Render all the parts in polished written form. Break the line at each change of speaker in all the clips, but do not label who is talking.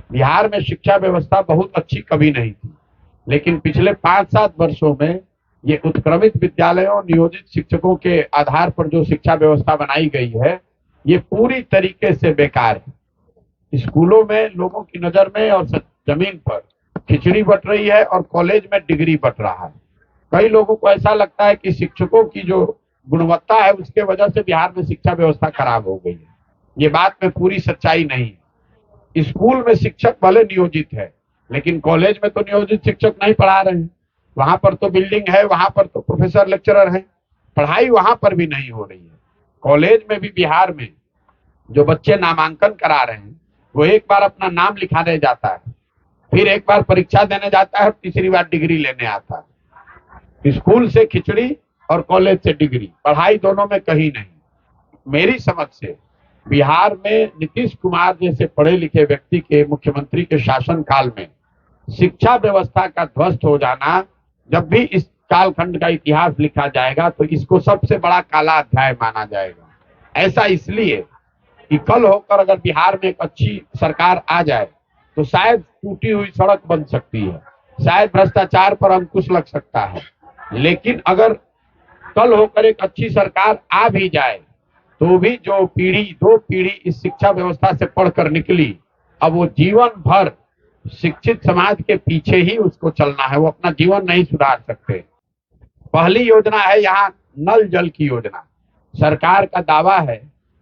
बिहार में शिक्षा व्यवस्था बहुत अच्छी कभी नहीं थी, लेकिन पिछले 5-7 वर्षों में ये उत्क्रमित विद्यालयों, नियोजित शिक्षकों के आधार पर जो शिक्षा व्यवस्था बनाई गई है, ये पूरी तरीके से बेकार है। स्कूलों में लोगों की नजर में और जमीन पर खिचड़ी बट रही है और कॉलेज में डिग्री बट रहा है। कई लोगों को ऐसा लगता है कि शिक्षकों की जो गुणवत्ता है उसके वजह से बिहार में शिक्षा व्यवस्था खराब हो गई है। ये बात में पूरी सच्चाई नहीं है। स्कूल में शिक्षक भले नियोजित है, लेकिन कॉलेज में तो नियोजित शिक्षक नहीं पढ़ा रहे हैं। वहां पर तो बिल्डिंग है, वहां पर तो प्रोफेसर लेक्चरर हैं, पढ़ाई वहां पर भी नहीं हो रही है। कॉलेज में भी बिहार में जो बच्चे नामांकन करा रहे हैं, वो एक बार अपना नाम लिखाने जाता है, फिर एक बार परीक्षा देने जाता है, तीसरी बार डिग्री लेने आता है। स्कूल से खिचड़ी और कॉलेज से डिग्री, पढ़ाई दोनों में कहीं नहीं। मेरी समझ से बिहार में नीतीश कुमार जैसे पढ़े लिखे व्यक्ति के मुख्यमंत्री के शासन काल में शिक्षा व्यवस्था का ध्वस्त हो जाना, जब भी इस कालखंड का इतिहास लिखा जाएगा तो इसको सबसे बड़ा काला अध्याय माना जाएगा। ऐसा इसलिए कि कल होकर अगर बिहार में एक अच्छी सरकार आ जाए तो शायद टूटी हुई सड़क बन सकती है, शायद भ्रष्टाचार पर अंकुश लग सकता है। लेकिन अगर कल होकर एक अच्छी सरकार आ भी जाए तो भी जो दो पीढ़ी इस शिक्षा व्यवस्था से पढ़कर निकली, अब वो जीवन भर शिक्षित समाज के पीछे ही उसको चलना है, वो अपना जीवन नहीं सुधार सकते। पहली योजना है यहाँ नल जल की योजना। सरकार का दावा है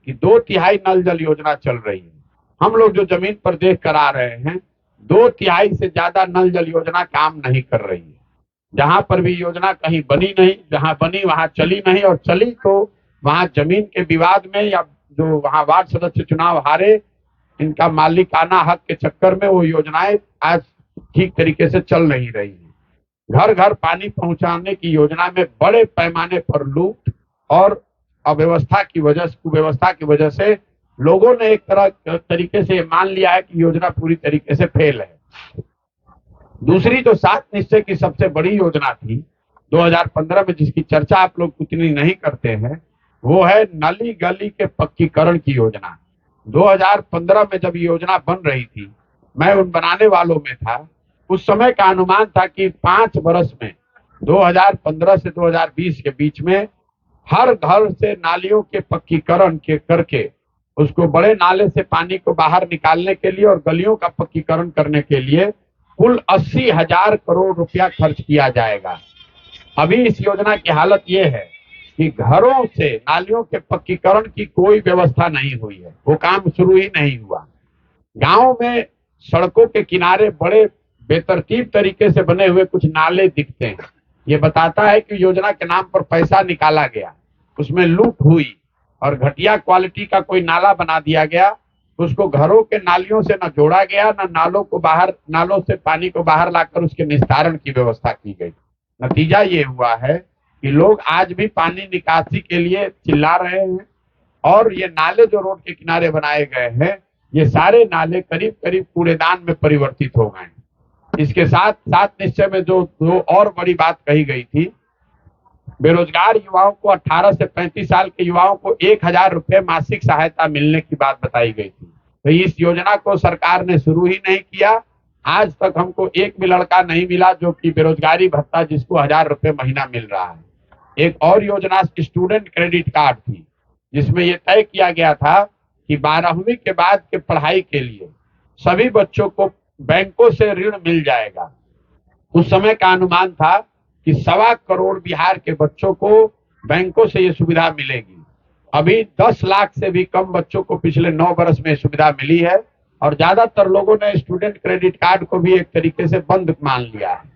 कि 2/3 नल जल योजना चल रही है। हम लोग जो जमीन पर देख कर आ रहे हैं, 2/3 से ज्यादा नल जल योजना काम नहीं कर रही है। जहां पर भी योजना कहीं बनी नहीं, जहां बनी वहां चली नहीं, और चली तो वहां जमीन के विवाद में या जो वहां वार्ड सदस्य चुनाव हारे, इनका मालिकाना हक के चक्कर में वो योजनाएं आज ठीक तरीके से चल नहीं रही है। घर घर पानी पहुंचाने की योजना में बड़े पैमाने पर लूट और अव्यवस्था की वजह से, कुव्यवस्था की वजह से लोगों ने एक तरीके से मान लिया है कि योजना पूरी तरीके से फेल है। दूसरी जो 7 निश्चय की सबसे बड़ी योजना थी 2015 में, जिसकी चर्चा आप लोग उतनी नहीं करते हैं, वो है नली गली के पक्कीकरण की योजना। 2015 में जब योजना बन रही थी, मैं उन बनाने वालों में था। उस समय का अनुमान था कि 5 वर्ष में 2015 से 2020 के बीच में हर घर से नालियों के पक्कीकरण के करके उसको बड़े नाले से पानी को बाहर निकालने के लिए और गलियों का पक्कीकरण करने के लिए कुल 80,000 करोड़ रुपया खर्च किया जाएगा। अभी इस योजना की हालत ये है कि घरों से नालियों के पक्कीकरण की कोई व्यवस्था नहीं हुई है, वो काम शुरू ही नहीं हुआ। गांव में सड़कों के किनारे बड़े बेतरतीब तरीके से बने हुए कुछ नाले दिखते हैं। ये बताता है कि योजना के नाम पर पैसा निकाला गया, उसमें लूट हुई और घटिया क्वालिटी का कोई नाला बना दिया गया। उसको घरों के नालियों से न जोड़ा गया, न नालों से पानी को बाहर लाकर उसके निस्तारण की व्यवस्था की गई। नतीजा ये हुआ है कि लोग आज भी पानी निकासी के लिए चिल्ला रहे हैं, और ये नाले जो रोड के किनारे बनाए गए हैं, ये सारे नाले करीब करीब कूड़ेदान में परिवर्तित हो गए। इसके साथ 7 निश्चय में जो दो और बड़ी बात कही गई थी, बेरोजगार युवाओं को 18 से 35 साल के युवाओं को 1,000 रुपए मासिक सहायता मिलने की बात बताई गई थी। तो इस योजना को सरकार ने शुरू ही नहीं किया। आज तक हमको एक भी लड़का नहीं मिला जो कि बेरोजगारी भत्ता जिसको 1,000 रुपए महीना मिल रहा है। एक और योजना स्टूडेंट क्रेडिट कार्ड थी, जिसमें यह तय किया गया था कि 12वीं के बाद के पढ़ाई के लिए सभी बच्चों को बैंकों से ऋण मिल जाएगा। उस समय का अनुमान था कि 1.25 करोड़ बिहार के बच्चों को बैंकों से ये सुविधा मिलेगी। अभी 10 लाख से भी कम बच्चों को पिछले 9 वर्ष में सुविधा मिली है, और ज्यादातर लोगों ने स्टूडेंट क्रेडिट कार्ड को भी एक तरीके से बंद मान लिया है।